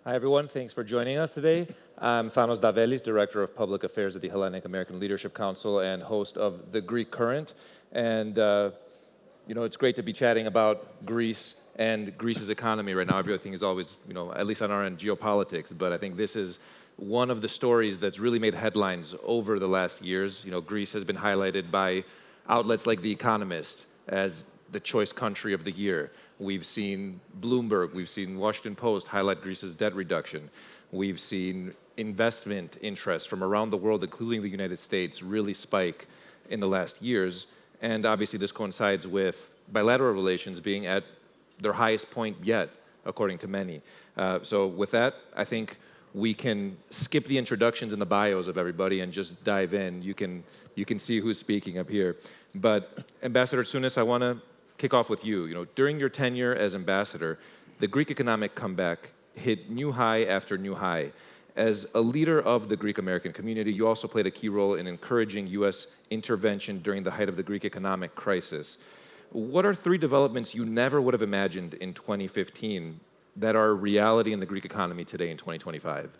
Hi, everyone. Thanks for joining us today. I'm Thanos Davelis, Director of Public Affairs at the Hellenic-American Leadership Council and host of The Greek Current. And, it's great to be chatting about Greece and Greece's economy right now. Everything is always, at least on our end, geopolitics. But I think this is one of the stories that's really made headlines over the last years. Greece has been highlighted by outlets like The Economist as the choice country of the year. We've seen Bloomberg, we've seen Washington Post highlight Greece's debt reduction. We've seen investment interest from around the world, including the United States, really spike in the last years. And obviously this coincides with bilateral relations being at their highest point yet, according to many. So with that, I think we can skip the introductions and the bios of everybody and just dive in. You can see who's speaking up here. But Ambassador Tsunis, I want to kick off with you. During your tenure as ambassador, the Greek economic comeback hit new high after new high. As a leader of the Greek-American community, you also played a key role in encouraging U.S. intervention during the height of the Greek economic crisis. What are three developments you never would have imagined in 2015 that are a reality in the Greek economy today in 2025?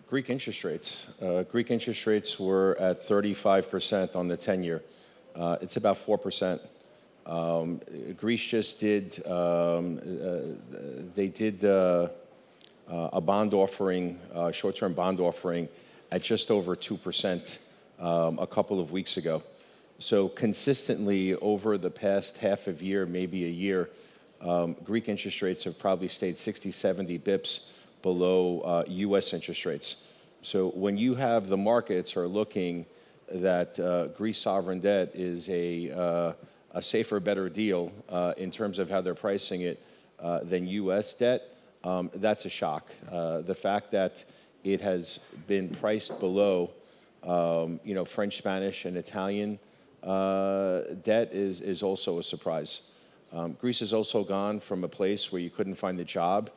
Greek interest rates. Greek interest rates were at 35% on the 10-year. It's about 4%. Greece just did, a bond offering, short-term bond offering at just over 2% a couple of weeks ago. So consistently over the past half of year, maybe a year, Greek interest rates have probably stayed 60, 70 bips below U.S. interest rates. So when you have the markets are looking that Greece sovereign debt is a safer, better deal in terms of how they're pricing it than U.S. debt, that's a shock. The fact that it has been priced below, French, Spanish, and Italian debt is also a surprise. Greece has also gone from a place where you couldn't find a job.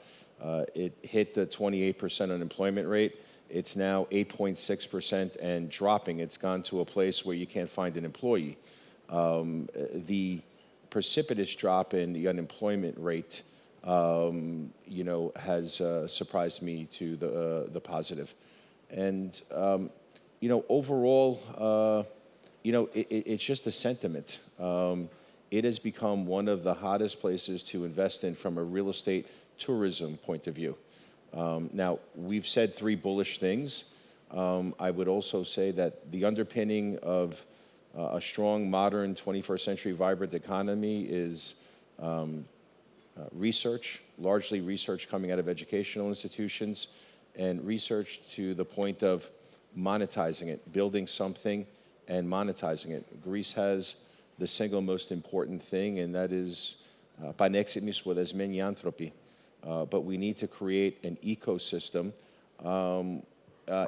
It hit the 28% unemployment rate. It's now 8.6% and dropping. It's gone to a place where you can't find an employee. The precipitous drop in the unemployment rate, has surprised me to the positive. And, overall, it's just a sentiment. It has become one of the hottest places to invest in from a real estate tourism point of view. Now, we've said three bullish things. I would also say that the underpinning of a strong, modern, 21st century vibrant economy is research, largely research coming out of educational institutions, and research to the point of monetizing it, building something and monetizing it. Greece has the single most important thing, and that is paneximnis wodesmeni anthropi. But we need to create an ecosystem.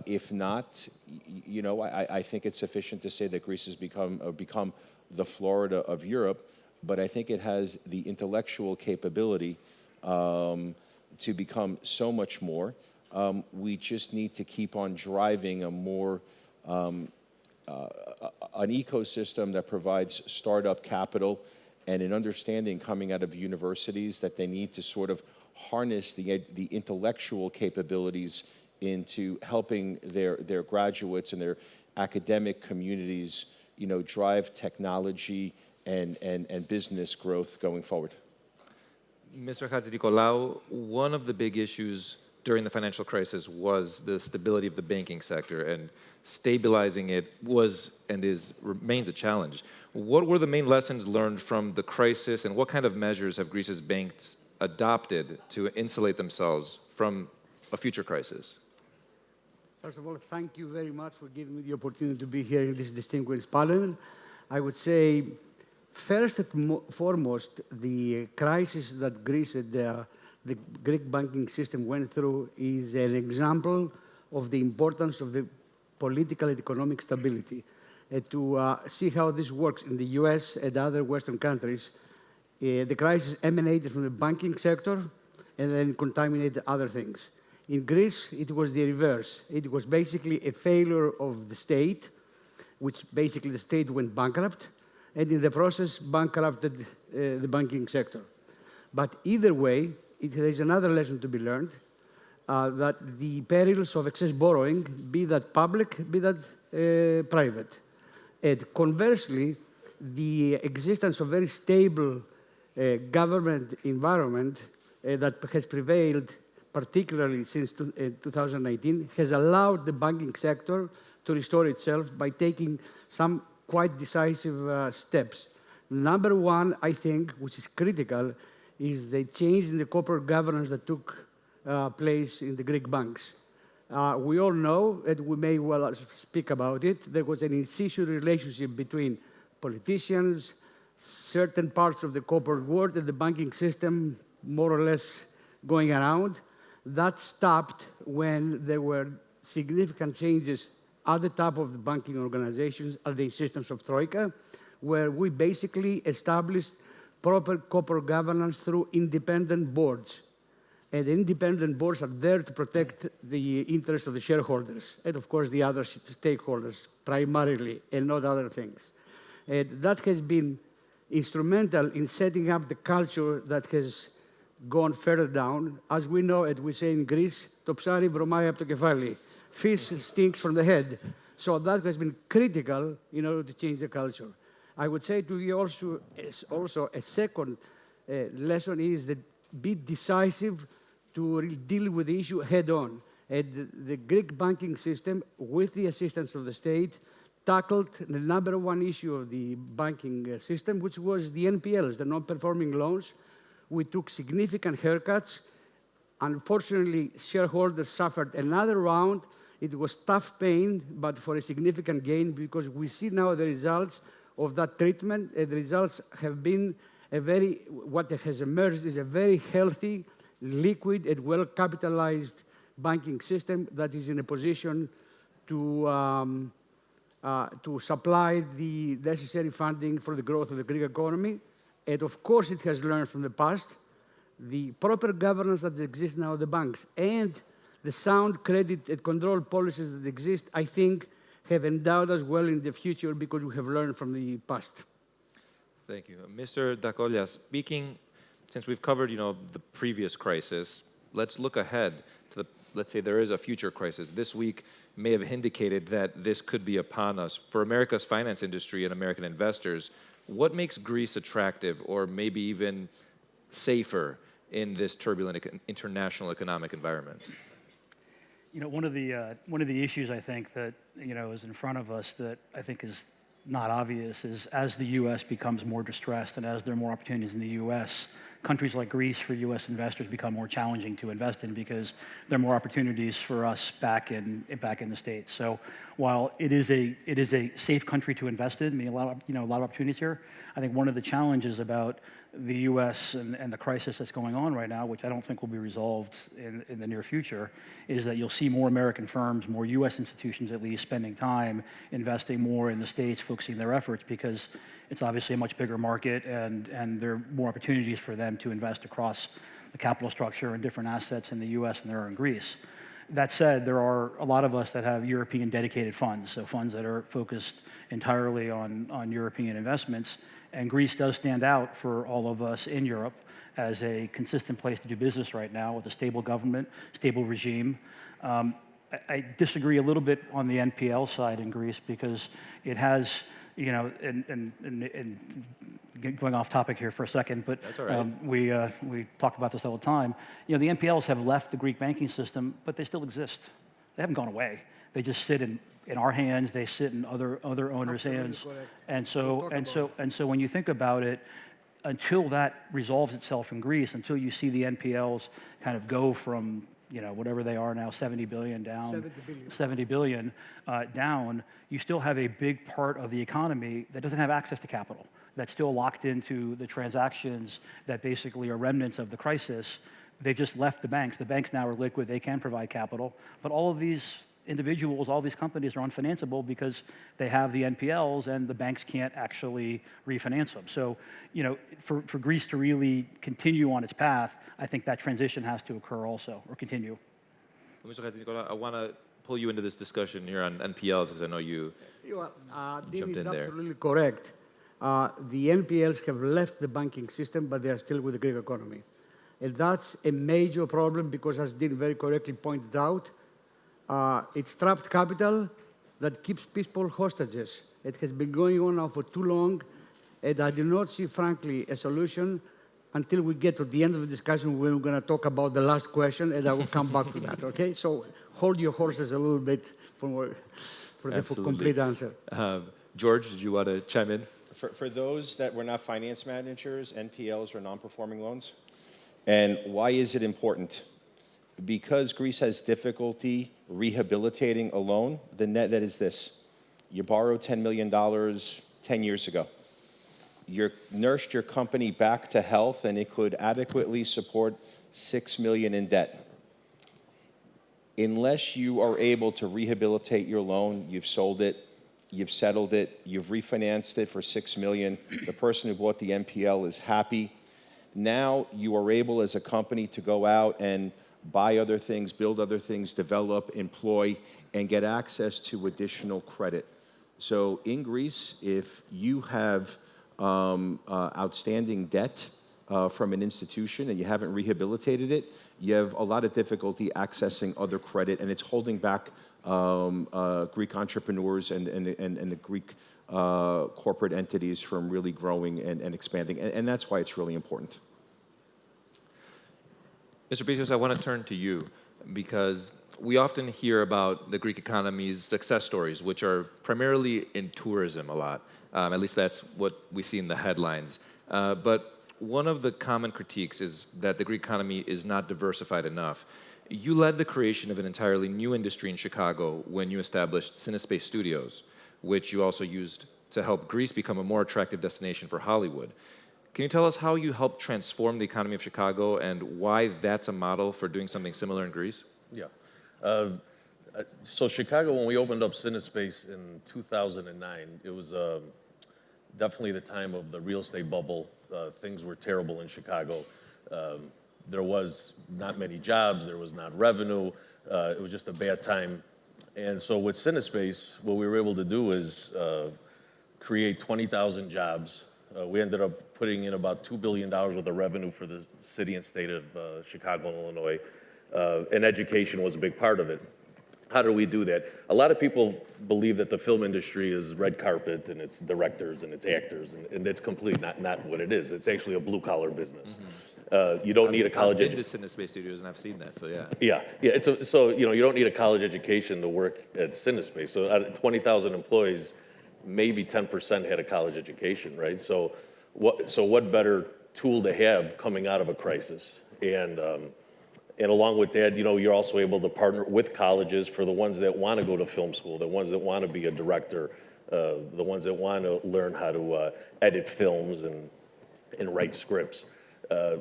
If not, I think it's sufficient to say that Greece has become the Florida of Europe, but I think it has the intellectual capability to become so much more. We just need to keep on driving a more an ecosystem that provides startup capital and an understanding coming out of universities that they need to sort of harness the intellectual capabilities into helping their graduates and their academic communities, drive technology and business growth going forward. Mr. Handjinicolaou, one of the big issues during the financial crisis was the stability of the banking sector, and stabilizing it was and remains a challenge. What were the main lessons learned from the crisis, and what kind of measures have Greece's banks adopted to insulate themselves from a future crisis? First of all, thank you very much for giving me the opportunity to be here in this distinguished panel. I would say, first and foremost, the crisis that Greece and the Greek banking system went through is an example of the importance of the political and economic stability. To see how this works in the US and other Western countries, the crisis emanated from the banking sector and then contaminated other things. In Greece, it was the reverse. It was basically a failure of the state, which basically the state went bankrupt, and in the process bankrupted the banking sector. But either way, there is another lesson to be learned, that the perils of excess borrowing, be that public, be that private. And conversely, the existence of very stable government environment that has prevailed, particularly since 2019, has allowed the banking sector to restore itself by taking some quite decisive steps. Number one, I think, which is critical, is the change in the corporate governance that took place in the Greek banks. We all know, and we may well speak about it, there was an incestuous relationship between politicians, certain parts of the corporate world, and the banking system, more or less going around. That stopped when there were significant changes at the top of the banking organizations, at the insistence of Troika, where we basically established proper corporate governance through independent boards. And independent boards are there to protect the interests of the shareholders and, of course, the other stakeholders primarily, and not other things. And that has been instrumental in setting up the culture that has gone further down. As we know, and we say in Greece, to ψάρι βρωμάει από το κεφάλι. Fish stinks from the head. So that has been critical in order to change the culture. I would say to you also a second lesson is that be decisive to deal with the issue head on. And the Greek banking system, with the assistance of the state, tackled the number one issue of the banking system, which was the NPLs, the non-performing loans. We took significant haircuts. Unfortunately, shareholders suffered another round. It was tough pain, but for a significant gain, because we see now the results of that treatment. And the results have been what has emerged is a very healthy, liquid, and well-capitalized banking system that is in a position to supply the necessary funding for the growth of the Greek economy. And of course, it has learned from the past. The proper governance that exists now of the banks and the sound credit and control policies that exist, I think, have endowed us well in the future because we have learned from the past. Thank you. Mr. Dakolias, speaking, since we've covered, the previous crisis, let's look ahead to let's say there is a future crisis. This week may have indicated that this could be upon us. For America's finance industry and American investors, what makes Greece attractive or maybe even safer in this turbulent international economic environment? One of the issues I think that is in front of us that I think is not obvious is as the U.S. becomes more distressed and as there are more opportunities in the U.S., countries like Greece for U.S. investors become more challenging to invest in because there are more opportunities for us back in the States. So while it is a safe country to invest in, I mean a lot of opportunities here. I think one of the challenges about the U.S. and the crisis that's going on right now, which I don't think will be resolved in the near future, is that you'll see more American firms, more U.S. institutions at least, spending time investing more in the States, focusing their efforts because it's obviously a much bigger market and there are more opportunities for them to invest across the capital structure and different assets in the U.S. than there are in Greece. That said, there are a lot of us that have European dedicated funds, so funds that are focused entirely on European investments. And Greece does stand out for all of us in Europe as a consistent place to do business right now with a stable government, stable regime. I disagree a little bit on the NPL side in Greece because it has, and going off topic here for a second, but that's all right. We talk about this all the time. The NPLs have left the Greek banking system, but they still exist. They haven't gone away. They just sit in our hands, they sit in other owners' hands. And so when you think about it, until that resolves itself in Greece, until you see the NPLs kind of go from whatever they are now, 70 billion down, 70 billion down, you still have a big part of the economy that doesn't have access to capital, that's still locked into the transactions that basically are remnants of the crisis. They've just left the banks. The banks now are liquid, they can provide capital, but all of these individuals, all these companies are unfinanceable because they have the NPLs and the banks can't actually refinance them. So, for Greece to really continue on its path, I think that transition has to occur also, or continue. Mr. Handjinicolaou, I want to pull you into this discussion here on NPLs because I know you jumped in there. Absolutely correct. The NPLs have left the banking system, but they are still with the Greek economy. And that's a major problem because, as Dean very correctly pointed out, it's trapped capital that keeps people hostages. It has been going on now for too long, and I do not see, frankly, a solution until we get to the end of the discussion when we're going to talk about the last question, and I will come back to that, okay? So hold your horses a little bit for the complete answer. George, did you want to chime in? For those that were not finance managers, NPLs are non-performing loans. And why is it important? Because Greece has difficulty rehabilitating a loan, the net that is this. You borrowed $10 million 10 years ago. You nursed your company back to health, and it could adequately support $6 million in debt. Unless you are able to rehabilitate your loan, you've sold it, you've settled it, you've refinanced it for $6 million. The person who bought the NPL is happy. Now you are able as a company to go out and buy other things, build other things, develop, employ, and get access to additional credit. So in Greece, if you have outstanding debt from an institution and you haven't rehabilitated it, you have a lot of difficulty accessing other credit, and it's holding back Greek entrepreneurs and the Greek corporate entities from really growing and expanding. And that's why it's really important. Mr. Pissios, I want to turn to you because we often hear about the Greek economy's success stories, which are primarily in tourism a lot. At least that's what we see in the headlines. But one of the common critiques is that the Greek economy is not diversified enough. You led the creation of an entirely new industry in Chicago when you established Cinespace Studios, which you also used to help Greece become a more attractive destination for Hollywood. Can you tell us how you helped transform the economy of Chicago and why that's a model for doing something similar in Greece? Yeah. So Chicago, when we opened up Cinespace in 2009, it was definitely the time of the real estate bubble. Things were terrible in Chicago. There was not many jobs. There was not revenue. It was just a bad time. And so with Cinespace, what we were able to do is create 20,000 jobs. We ended up putting in about $2 billion worth of revenue for the city and state of Chicago, Illinois. And education was a big part of it. How do we do that? A lot of people believe that the film industry is red carpet and it's directors and it's actors, and it's completely not what it is. It's actually a blue-collar business. You don't need a college education. I've been to Cinespace Studios and I've seen that, so yeah. Yeah. So you don't need a college education to work at Cinespace. So out of 20,000 employees, maybe 10% had a college education, right? So what better tool to have coming out of a crisis? And along with that, you're also able to partner with colleges for the ones that want to go to film school, the ones that want to be a director, the ones that want to learn how to edit films and write scripts.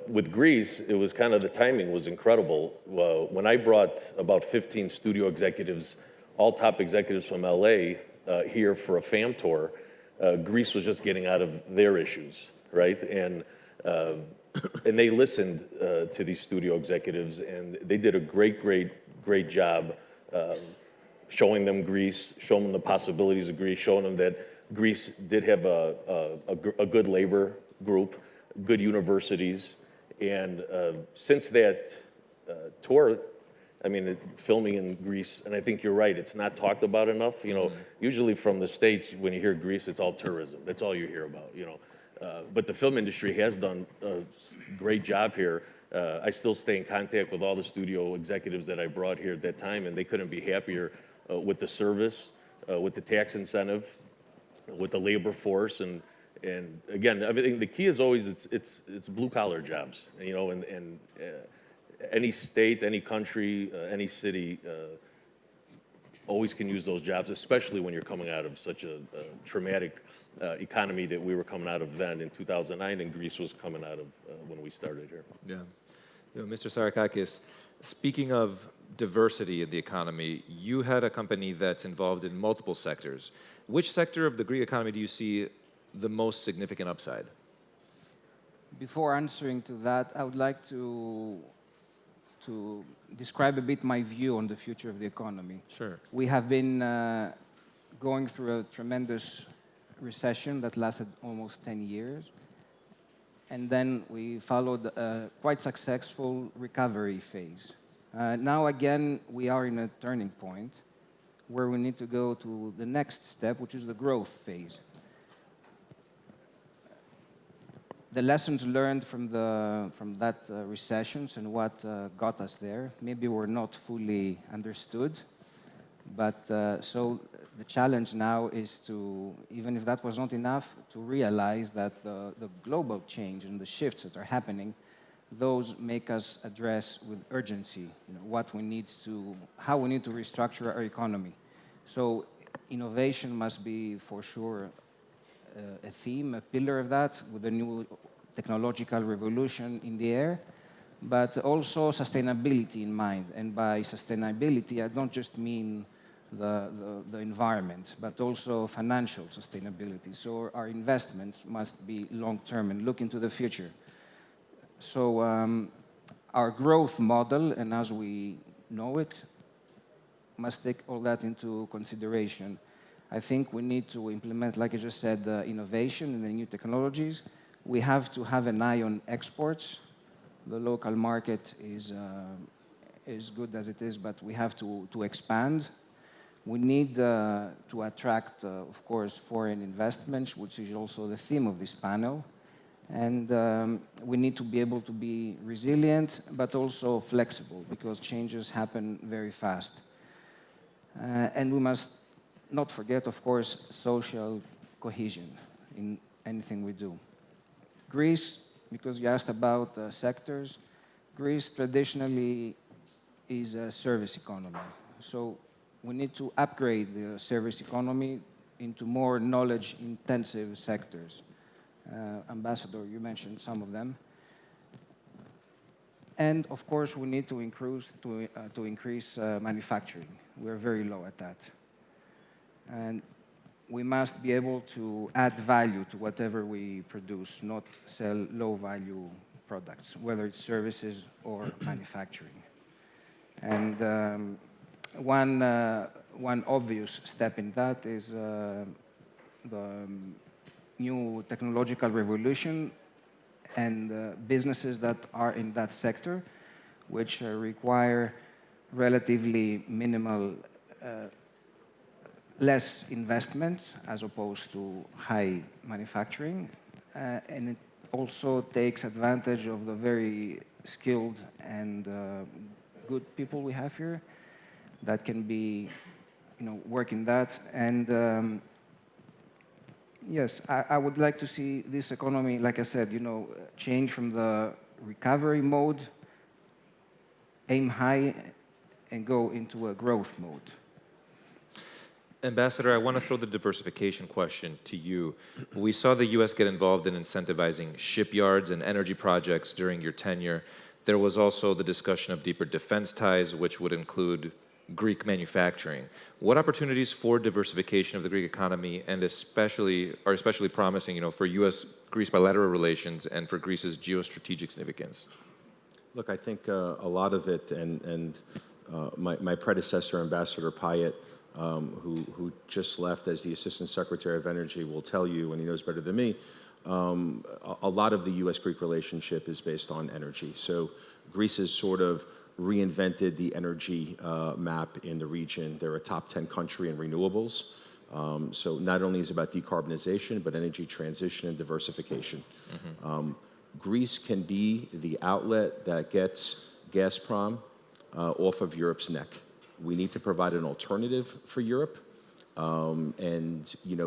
With Greece, it was kind of, the timing was incredible. When I brought about 15 studio executives, all top executives from LA, here for a FAM tour, Greece was just getting out of their issues, right? And they listened to these studio executives, and they did a great job showing them Greece, showing them the possibilities of Greece, showing them that Greece did have a good labor group, good universities. And since that tour, I mean, filming in Greece, and I think you're right, it's not talked about enough. Usually from the States, when you hear Greece, it's all tourism. That's all you hear about, But the film industry has done a great job here. I still stay in contact with all the studio executives that I brought here at that time, and they couldn't be happier with the service, with the tax incentive, with the labor force, and again, everything. The key is always it's blue collar jobs, and any state, any country, any city always can use those jobs, especially when you're coming out of such a traumatic economy that we were coming out of then in 2009, and Greece was coming out of when we started here. Yeah. Mr. Saracakis, speaking of diversity in the economy, you had a company that's involved in multiple sectors. Which sector of the Greek economy do you see the most significant upside? Before answering to that, I would like to describe a bit my view on the future of the economy. Sure. We have been going through a tremendous recession that lasted almost 10 years. and then we followed a quite successful recovery phase. Now again, we are in a turning point where we need to go to the next step, which is the growth phase. The lessons learned from that recessions and what got us there maybe were not fully understood, but so the challenge now is to, even if that was not enough, to realize that the global change and the shifts that are happening, those make us address with urgency, what we need to, how we need to restructure our economy. So innovation must be for sure a theme, a pillar of that, with a new technological revolution in the air, but also sustainability in mind. And by sustainability, I don't just mean the environment, but also financial sustainability. So our investments must be long-term and look into the future. So our growth model, and as we know it, must take all that into consideration. I think we need to implement, like I just said, innovation and the new technologies. We have to have an eye on exports. The local market is good as it is, but we have to expand. We need to attract, of course, foreign investments, which is also the theme of this panel. And we need to be able to be resilient, but also flexible, because changes happen very fast. And we must not forget, of course, social cohesion in anything we do. Greece, because you asked about sectors, Greece traditionally is a service economy. So we need to upgrade the service economy into more knowledge-intensive sectors. Ambassador, you mentioned some of them. And of course, we need to increase manufacturing. We're very low at that. And we must be able to add value to whatever we produce, not sell low-value products, whether it's services or manufacturing. And one obvious step in that is the new technological revolution and businesses that are in that sector, which require relatively minimal, less investment as opposed to high manufacturing. And it also takes advantage of the very skilled and good people we have here that can be, work in that. And yes, I would like to see this economy, like I said, change from the recovery mode, aim high, and go into a growth mode. Ambassador, I want to throw the diversification question to you. We saw the U.S. get involved in incentivizing shipyards and energy projects during your tenure. There was also the discussion of deeper defense ties, which would include Greek manufacturing. What opportunities for diversification of the Greek economy and are especially promising, for U.S.-Greece bilateral relations and for Greece's geostrategic significance? Look, I think a lot of it, and my predecessor, Ambassador Pyatt, who just left as the Assistant Secretary of Energy, will tell you, and he knows better than me, a lot of the U.S.-Greek relationship is based on energy. So Greece has sort of reinvented the energy map in the region. They're a top 10 country in renewables. So not only is it about decarbonization, but energy transition and diversification. Mm-hmm. Greece can be the outlet that gets Gazprom off of Europe's neck. We need to provide an alternative for Europe. And,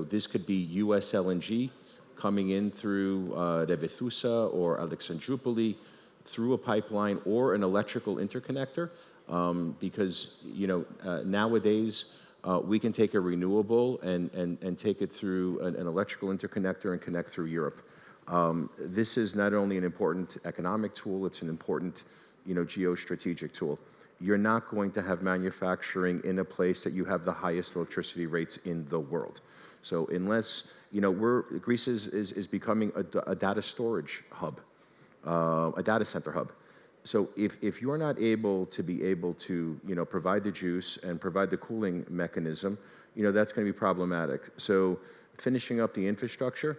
this could be U.S. LNG coming in through Revithousa or Alexandroupoli, through a pipeline or an electrical interconnector, because nowadays we can take a renewable and take it through an electrical interconnector and connect through Europe. This is not only an important economic tool, it's an important geostrategic tool. You're not going to have manufacturing in a place that you have the highest electricity rates in the world. So unless, Greece is becoming a data storage hub. A data center hub. So if you're not able to provide the juice and provide the cooling mechanism, that's going to be problematic. So finishing up the infrastructure,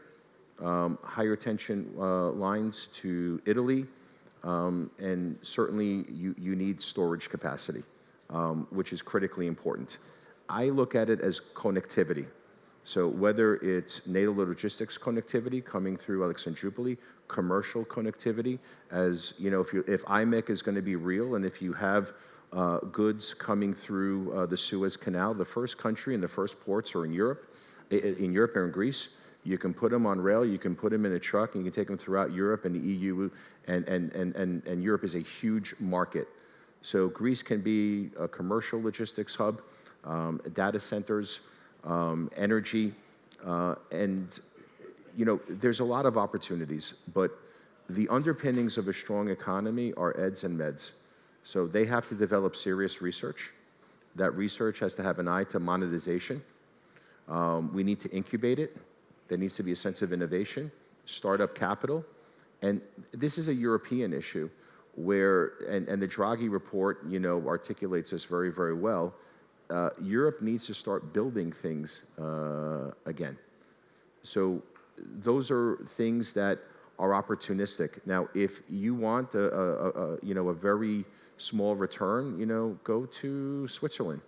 higher tension lines to Italy, and certainly you need storage capacity, which is critically important. I look at it as connectivity. So whether it's NATO logistics connectivity coming through Alexandroupolis, commercial connectivity, as you know, if IMEC is going to be real, and if you have goods coming through the Suez Canal, the first country and the first ports are in Europe. In Europe or in Greece. You can put them on rail, you can put them in a truck, and you can take them throughout Europe and the EU, and Europe is a huge market. So Greece can be a commercial logistics hub, data centers, energy, and you know, there's a lot of opportunities, but the underpinnings of a strong economy are EDS and MEDS. So they have to develop serious research. That research has to have an eye to monetization. We need to incubate it. There needs to be a sense of innovation, startup capital. And this is a European issue where, and the Draghi report, you know, articulates this very, very well. Europe needs to start building things again. So those are things that are opportunistic. Now, if you want you know, a very small return, you know, go to Switzerland.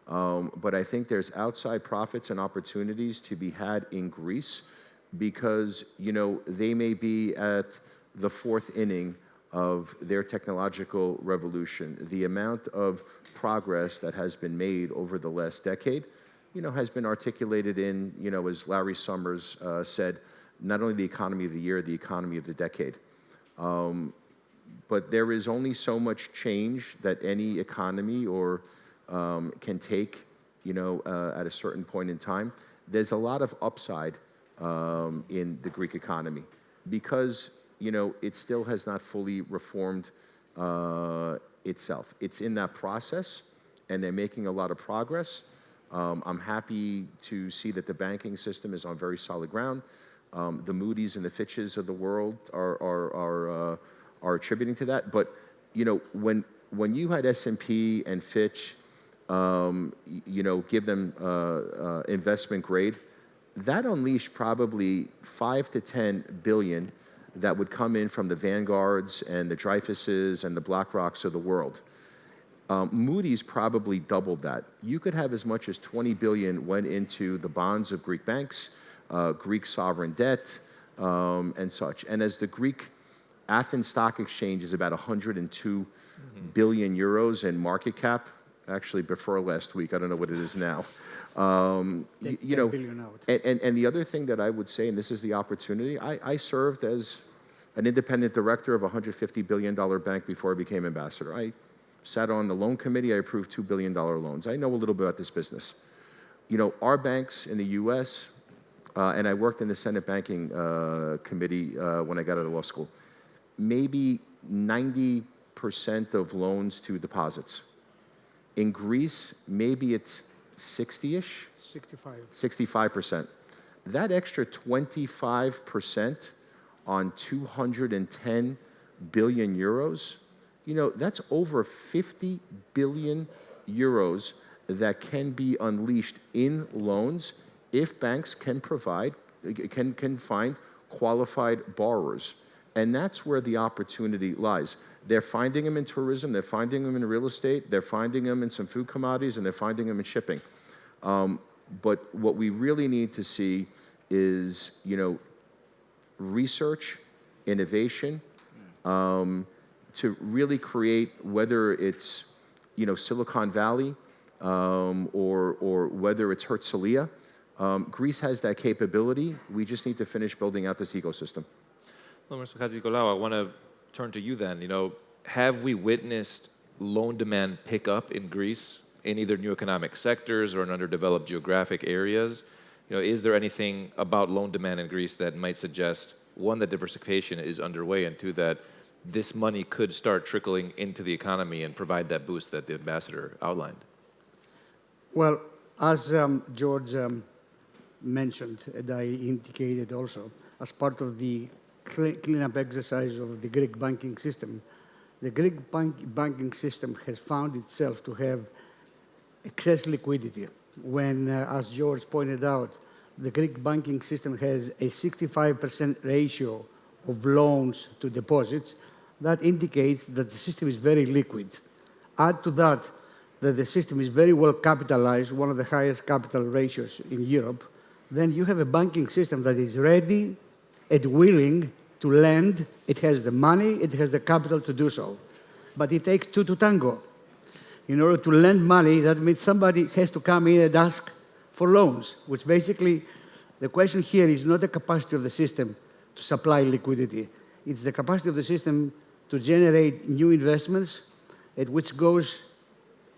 But I think there's outside profits and opportunities to be had in Greece because, you know, they may be at the fourth inning of their technological revolution. The amount of progress that has been made over the last decade, you know, has been articulated in, you know, as Larry Summers said, not only the economy of the year, the economy of the decade. But there is only so much change that any economy or can take, you know, at a certain point in time. There's a lot of upside in the Greek economy because, you know, it still has not fully reformed itself. It's in that process, and they're making a lot of progress. I'm happy to see that the banking system is on very solid ground. The Moody's and the Fitches of the world are attributing to that. But, you know, when you had S&P and Fitch, you know, give them investment grade, that unleashed probably 5 to 10 billion that would come in from the Vanguards and the Dreyfuses and the BlackRocks of the world. Moody's probably doubled that. You could have as much as 20 billion went into the bonds of Greek banks, Greek sovereign debt, and such. And as the Greek Athens Stock Exchange is about 102 billion euros in market cap, actually before last week, I don't know what it is now. You know, and the other thing that I would say, and this is the opportunity, I served as an independent director of a $150 billion bank before I became ambassador. I sat on the loan committee, I approved $2 billion loans. I know a little bit about this business. You know, our banks in the US, and I worked in the Senate Banking Committee when I got out of law school, maybe 90% of loans to deposits. In Greece, maybe it's 60-ish? 65%. That extra 25% on 210 billion euros, you know, that's over 50 billion euros that can be unleashed in loans if banks can provide, can find qualified borrowers. And that's where the opportunity lies. They're finding them in tourism, they're finding them in real estate, they're finding them in some food commodities, and they're finding them in shipping. But what we really need to see is, you know, research, innovation, to really create, whether it's, you know, Silicon Valley or whether it's Herzliya. Greece has that capability. We just need to finish building out this ecosystem. Well, Mr. Handjinicolaou, I want to turn to you then. You know, have we witnessed loan demand pick up in Greece in either new economic sectors or in underdeveloped geographic areas? You know, is there anything about loan demand in Greece that might suggest, one, that diversification is underway, and two, that this money could start trickling into the economy and provide that boost that the ambassador outlined? Well, as George mentioned, and I indicated also, as part of the cleanup exercise of the Greek banking system, the Greek banking system has found itself to have excess liquidity when, as George pointed out, the Greek banking system has a 65% ratio of loans to deposits. That indicates that the system is very liquid. Add to that the system is very well capitalized, one of the highest capital ratios in Europe, then you have a banking system that is ready and willing to lend. It has the money, it has the capital to do so. But it takes two to tango. In order to lend money, that means somebody has to come in and ask for loans, which basically, the question here is not the capacity of the system to supply liquidity. It's the capacity of the system to generate new investments, which goes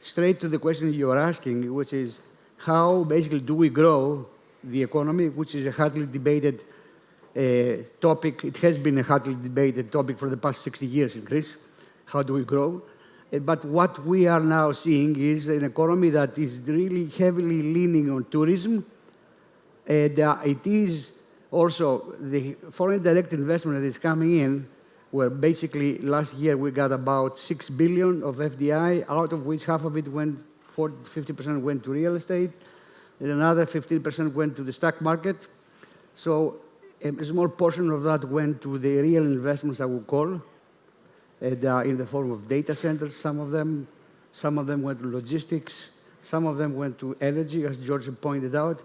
straight to the question you are asking, which is how basically do we grow the economy, which is a hotly debated topic. It has been a hotly debated topic for the past 60 years in Greece. How do we grow? But what we are now seeing is an economy that is really heavily leaning on tourism. And it is also the foreign direct investment that is coming in, where basically last year we got about 6 billion of FDI, out of which half of it went, 50% went to real estate, and another 15% went to the stock market. So a small portion of that went to the real investments, I would call, and, in the form of data centers, some of them went to logistics, some of them went to energy, as George pointed out.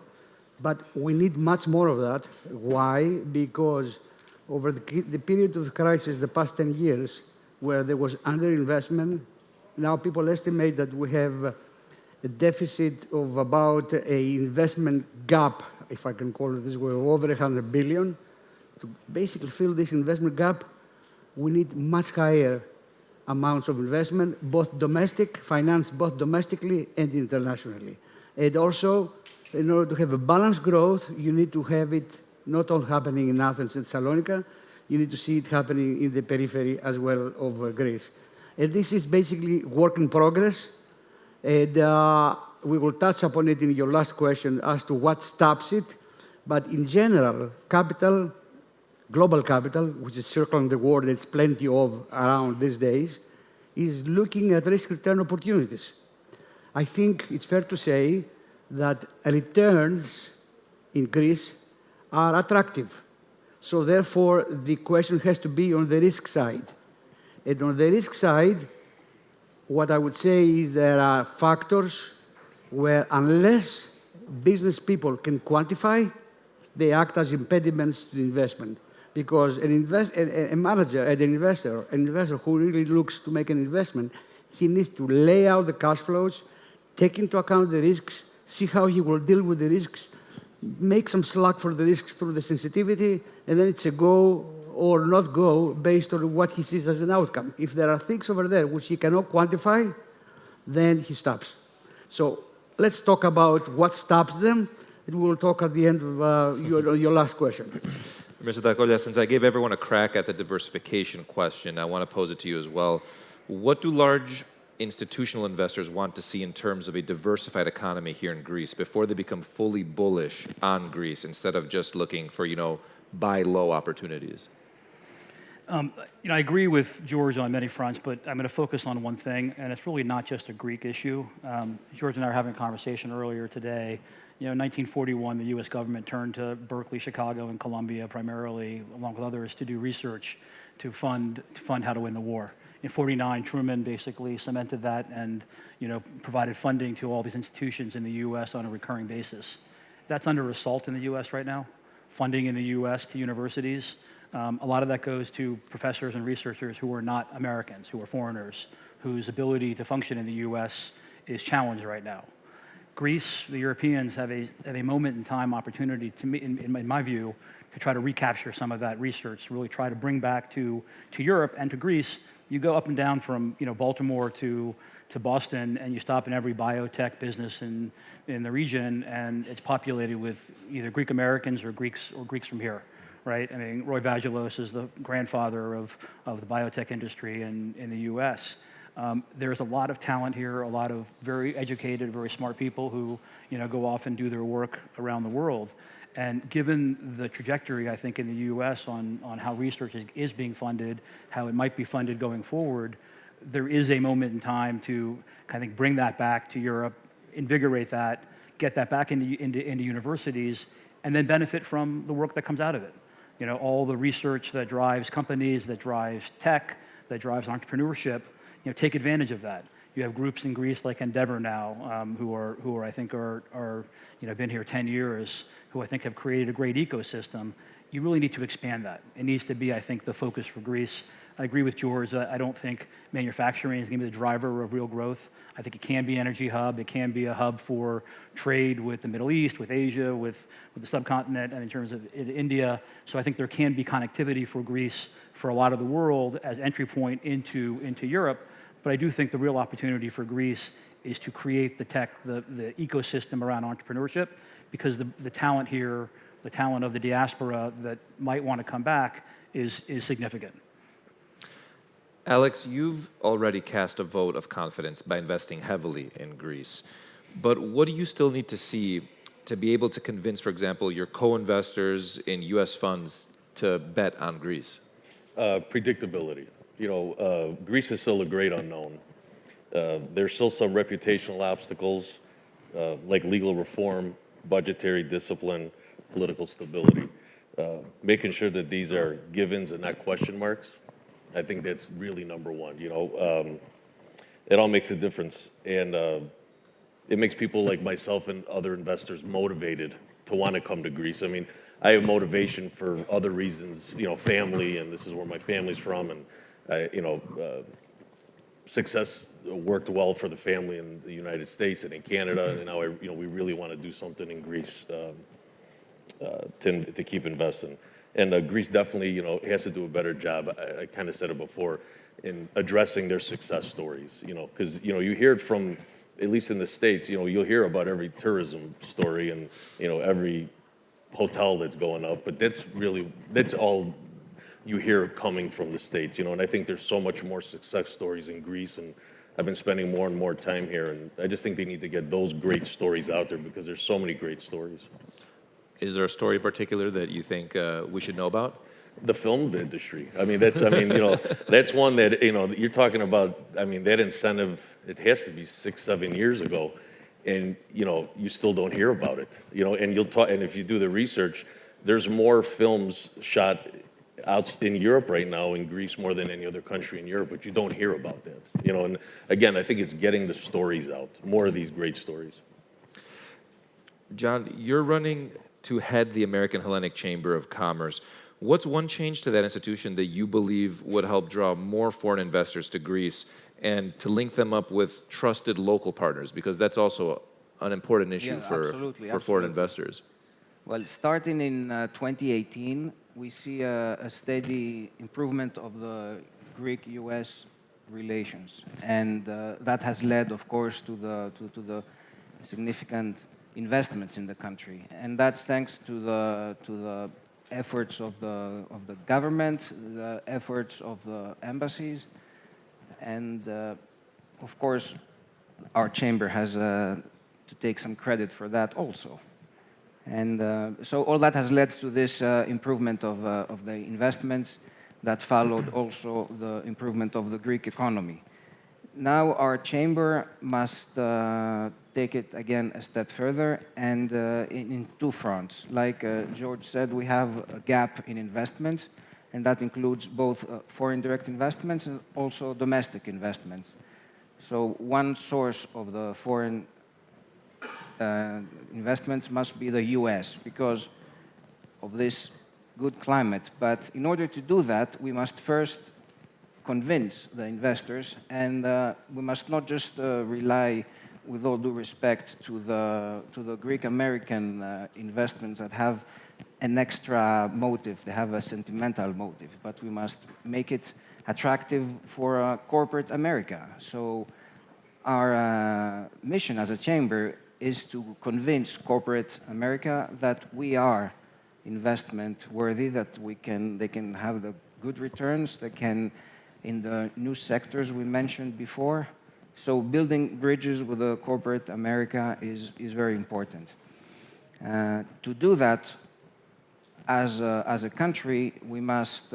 But we need much more of that. Why? Because over the period of the crisis, the past 10 years, where there was underinvestment, now people estimate that we have a deficit of about an investment gap, if I can call it this way, of over 100 billion. To basically fill this investment gap, we need much higher amounts of investment, both domestic, financed both domestically and internationally. And also, in order to have a balanced growth, you need to have it not all happening in Athens and Thessalonica, you need to see it happening in the periphery as well of Greece. And this is basically work in progress. And we will touch upon it in your last question as to what stops it. But in general, capital, global capital, which is circling the world, there's plenty of around these days, is looking at risk-return opportunities. I think it's fair to say that returns in Greece are attractive. So therefore, the question has to be on the risk side. And on the risk side, what I would say is there are factors where unless business people can quantify, they act as impediments to investment. Because a manager and an investor who really looks to make an investment, he needs to lay out the cash flows, take into account the risks, see how he will deal with the risks, make some slack for the risks through the sensitivity, and then it's a go or not go based on what he sees as an outcome. If there are things over there which he cannot quantify, then he stops. So let's talk about what stops them, and we'll talk at the end of your last question. Mr. Dakolias, since I gave everyone a crack at the diversification question, I want to pose it to you as well. What do large institutional investors want to see in terms of a diversified economy here in Greece before they become fully bullish on Greece instead of just looking for, buy low opportunities? I agree with George on many fronts, but I'm going to focus on one thing, and it's really not just a Greek issue. George and I were having a conversation earlier today. In 1941, the U.S. government turned to Berkeley, Chicago, and Columbia primarily, along with others, to do research to fund how to win the war. In 1949, Truman basically cemented that and provided funding to all these institutions in the U.S. on a recurring basis. That's under assault in the U.S. right now. Funding in the U.S. to universities. A lot of that goes to professors and researchers who are not Americans, who are foreigners, whose ability to function in the U.S. is challenged right now. Greece, the Europeans have a moment in time opportunity, in my view, to try to recapture some of that research, to really try to bring back to Europe and to Greece. You go up and down from Baltimore to Boston, and you stop in every biotech business in the region, and it's populated with either Greek Americans or Greeks from here, right? I mean, Roy Vagelos is the grandfather of the biotech industry in the U.S. There's a lot of talent here, a lot of very educated, very smart people who go off and do their work around the world. And given the trajectory, I think, in the U.S. on how research is being funded, how it might be funded going forward, there is a moment in time to kind of bring that back to Europe, invigorate that, get that back into universities, and then benefit from the work that comes out of it. You know, all the research that drives companies, that drives tech, that drives entrepreneurship, you know, take advantage of that. You have groups in Greece like Endeavor now, who are I think are you know, been here 10 years, who I think have created a great ecosystem. You really need to expand that. It needs to be, I think, the focus for Greece. I agree with George. I don't think manufacturing is going to be the driver of real growth. I think it can be an energy hub. It can be a hub for trade with the Middle East, with Asia, with the subcontinent, and in terms of India. So I think there can be connectivity for Greece for a lot of the world as entry point into Europe. But I do think the real opportunity for Greece is to create the tech, the ecosystem around entrepreneurship, because the talent here, the talent of the diaspora that might want to come back is significant. Alex, you've already cast a vote of confidence by investing heavily in Greece. But what do you still need to see to be able to convince, for example, your co-investors in US funds to bet on Greece? Predictability. You know, Greece is still a great unknown. There's still some reputational obstacles, like legal reform, budgetary discipline, political stability. Making sure that these are givens and not question marks, I think that's really number one. You know, it all makes a difference, and it makes people like myself and other investors motivated to want to come to Greece. I mean, I have motivation for other reasons, you know, family, and this is where my family's from, and you know, success worked well for the family in the United States and in Canada, and now you know, we really want to do something in Greece to keep investing. And Greece definitely, you know, has to do a better job. I kind of said it before, in addressing their success stories. You know, because you know, you hear it from, at least in the States, you know, you'll hear about every tourism story and you know, every hotel that's going up, but that's all you hear coming from the States, you know, and I think there's so much more success stories in Greece, and I've been spending more and more time here, and I just think they need to get those great stories out there because there's so many great stories. Is there a story in particular that you think we should know about? The film industry. I mean, that's, I mean, you know, that's one that, you know, you're talking about, I mean, that incentive, it has to be 6-7 years ago, and, you know, you still don't hear about it, you know, and you'll talk, and if you do the research, there's more films shot out in Europe right now, in Greece, more than any other country in Europe, but you don't hear about that, you know, and again, I think it's getting the stories out, more of these great stories. John, you're running to head the American-Hellenic Chamber of Commerce. What's one change to that institution that you believe would help draw more foreign investors to Greece and to link them up with trusted local partners? Because that's also an important issue for foreign investors. Well, starting in 2018, we see a steady improvement of the Greek-US relations. And that has led, of course, to the significant investments in the country. And that's thanks to the efforts of the government, the efforts of the embassies, and of course, our chamber has to take some credit for that also. And so all that has led to this improvement of the investments that followed also the improvement of the Greek economy. Now our chamber must take it again a step further, and in two fronts. Like George said, we have a gap in investments, and that includes both foreign direct investments and also domestic investments. So one source of the foreign investments must be the US because of this good climate. But in order to do that, we must first convince the investors, and we must not just rely, with all due respect, to the Greek-American investments that have an extra motive, they have a sentimental motive, but we must make it attractive for corporate America. So our mission as a chamber is to convince corporate America that we are investment worthy, that they can have the good returns, they can in the new sectors we mentioned before. So building bridges with the corporate America is very important. To do that, as a country, we must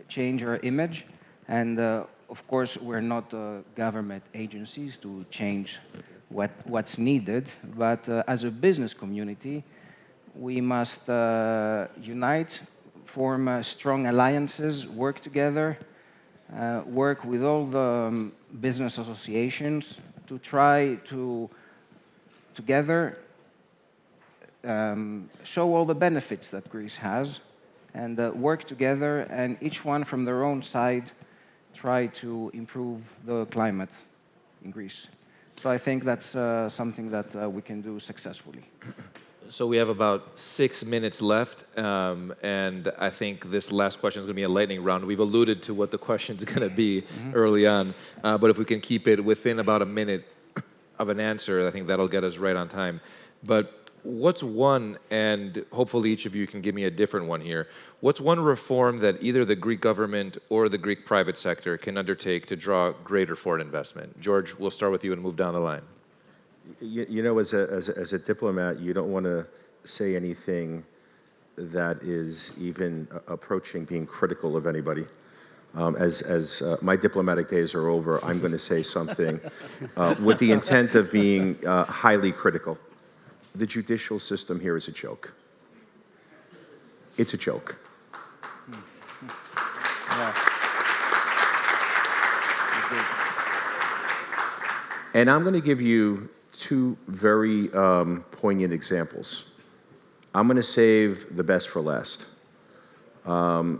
change our image. And of course, we're not government agencies to change what's needed. But as a business community, We must unite, form strong alliances, work together, work with all the business associations to try to, together, show all the benefits that Greece has, and work together, and each one from their own side try to improve the climate in Greece. So I think that's something that we can do successfully. So we have about 6 minutes left, and I think this last question is going to be a lightning round. We've alluded to what the question's going to be early on, but if we can keep it within about a minute of an answer, I think that'll get us right on time. But what's one, and hopefully each of you can give me a different one here, what's one reform that either the Greek government or the Greek private sector can undertake to draw greater foreign investment? George, we'll start with you and move down the line. You know, as a diplomat, you don't want to say anything that is even approaching being critical of anybody. As my diplomatic days are over, I'm going to say something with the intent of being highly critical. The judicial system here is a joke. It's a joke. Yeah. And I'm going to give you two very poignant examples. I'm going to save the best for last. I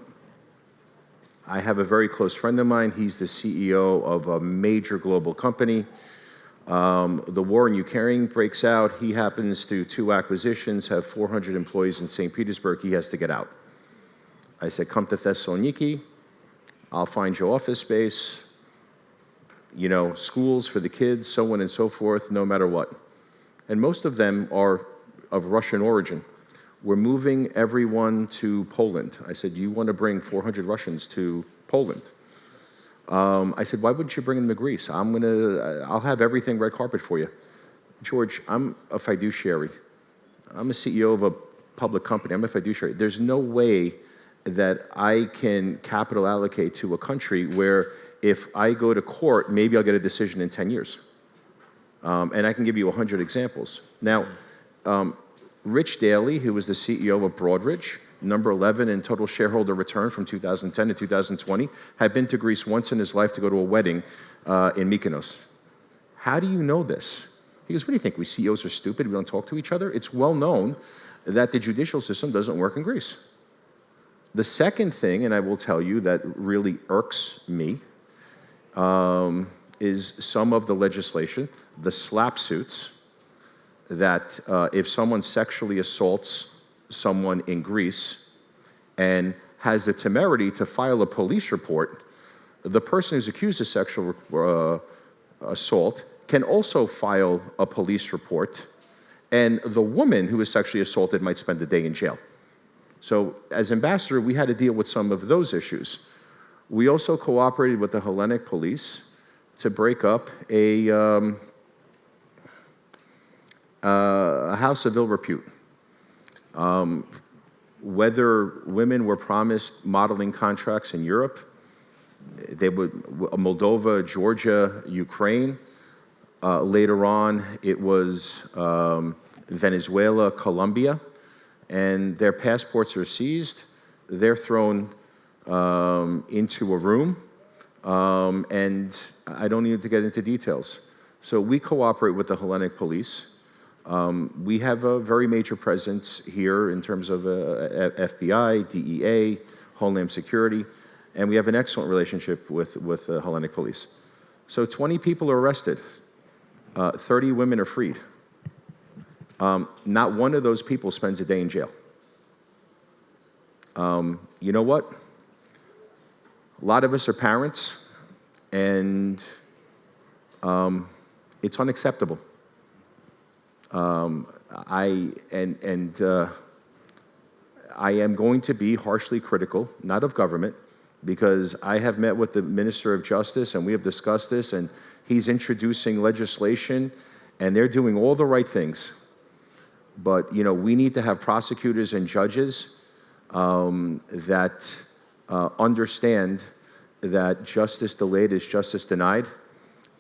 have a very close friend of mine. He's the CEO of a major global company. The war in Ukraine breaks out. He happens to 2 acquisitions, have 400 employees in St. Petersburg. He has to get out. I said, come to Thessaloniki. I'll find you office space, you know, schools for the kids, so on and so forth, no matter what. And most of them are of Russian origin. We're moving everyone to Poland. I said, you want to bring 400 Russians to Poland? I said, why wouldn't you bring them to Greece? I'll have everything red carpet for you. George, I'm a fiduciary. I'm a CEO of a public company. I'm a fiduciary. There's no way that I can capital allocate to a country where if I go to court, maybe I'll get a decision in 10 years. And I can give you 100 examples. Now, Rich Daley, who was the CEO of Broadridge, number 11 in total shareholder return from 2010 to 2020, had been to Greece once in his life to go to a wedding in Mykonos. How do you know this? He goes, what do you think? We CEOs are stupid? We don't talk to each other? It's well known that the judicial system doesn't work in Greece. The second thing, and I will tell you that really irks me, is some of the legislation, the slap suits, that if someone sexually assaults someone in Greece and has the temerity to file a police report, the person who's accused of sexual assault can also file a police report, and the woman who is sexually assaulted might spend a day in jail. So as ambassador, we had to deal with some of those issues. We also cooperated with the Hellenic police to break up a house of ill repute. Whether women were promised modeling contracts in Europe, they would, Moldova, Georgia, Ukraine. Later on, it was Venezuela, Colombia, and their passports are seized. They're thrown into a room, and I don't need to get into details. So we cooperate with the Hellenic police. We have a very major presence here in terms of FBI, DEA, Homeland Security, and we have an excellent relationship with the Hellenic police. So 20 people are arrested. 30 women are freed. Not one of those people spends a day in jail. You know what? A lot of us are parents, and it's unacceptable. I am going to be harshly critical, not of government, because I have met with the Minister of Justice and we have discussed this, and he's introducing legislation and they're doing all the right things. But, you know, we need to have prosecutors and judges that understand that justice delayed is justice denied,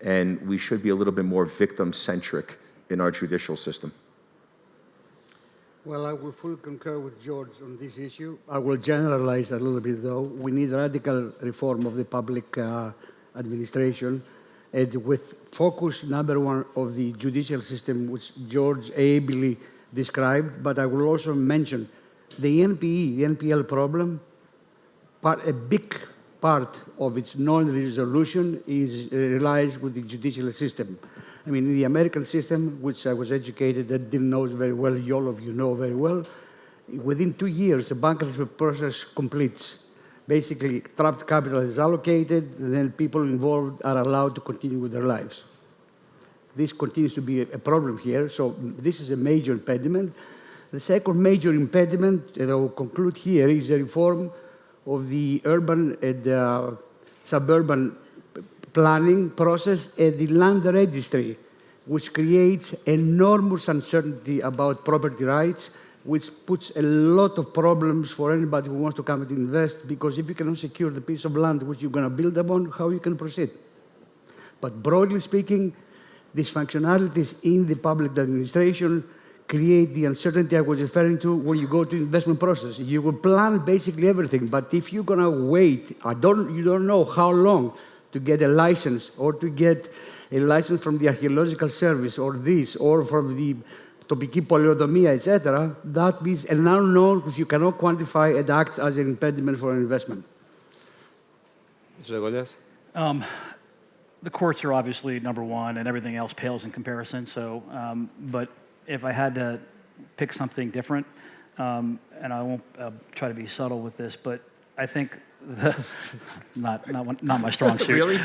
and we should be a little bit more victim-centric in our judicial system. Well, I will fully concur with George on this issue. I will generalize a little bit, though. We need radical reform of the public administration, and with focus, number one, of the judicial system, which George ably described. But I will also mention the NPE, the NPL problem. A big part of its non-resolution relies with the judicial system. I mean, in the American system, which I was educated and didn't know very well, all of you know very well, within 2 years, the bankruptcy process completes. Basically, trapped capital is allocated, and then people involved are allowed to continue with their lives. This continues to be a problem here, so this is a major impediment. The second major impediment, and I will conclude here, is the reform of the urban and suburban planning process and the land registry, which creates enormous uncertainty about property rights, which puts a lot of problems for anybody who wants to come and invest, because if you cannot secure the piece of land which you're going to build upon, how you can proceed? But broadly speaking, dysfunctionalities in the public administration create the uncertainty I was referring to when you go to investment process. You will plan basically everything, but if you're going to wait, you don't know how long to get a license, or to get a license from the archaeological service, or this, or from the τοπική πολεοδομία, etc., that is an unknown which you cannot quantify and acts as an impediment for an investment. Mr. Dakolias? The courts are obviously number one, and everything else pales in comparison. So, but if I had to pick something different, and I won't try to be subtle with this, but I think not my strong suit. Really?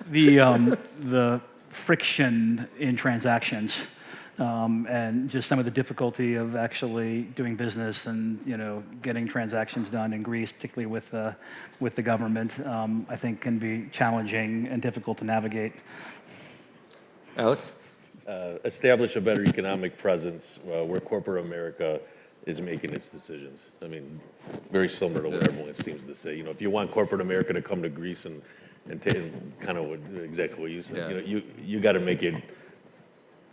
The friction in transactions, and just some of the difficulty of actually doing business and getting transactions done in Greece, particularly with the government, I think can be challenging and difficult to navigate. Alex? Establish a better economic presence where corporate America is making its decisions. I mean, very similar to what everyone seems to say. If you want corporate America to come to Greece and kind of exactly what you said, you got to make it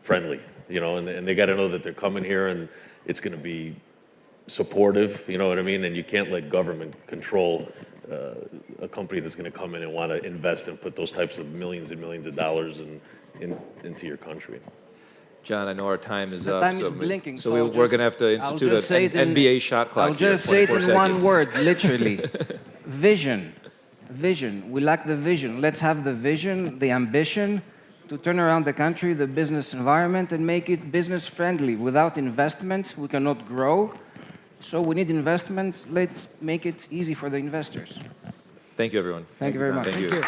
friendly, and they got to know that they're coming here and it's going to be supportive, you know what I mean? And you can't let government control a company that's going to come in and want to invest and put those types of millions and millions of dollars into your country. John, I know our time is The up. time is blinking, so we're going to have to institute an NBA shot clock. I'll just say it in one word, literally. Vision. Vision. We lack the vision. Let's have the vision, the ambition to turn around the country, the business environment, and make it business friendly. Without investment, we cannot grow. So we need investment. Let's make it easy for the investors. Thank you, everyone. Thank you very much. Thank you.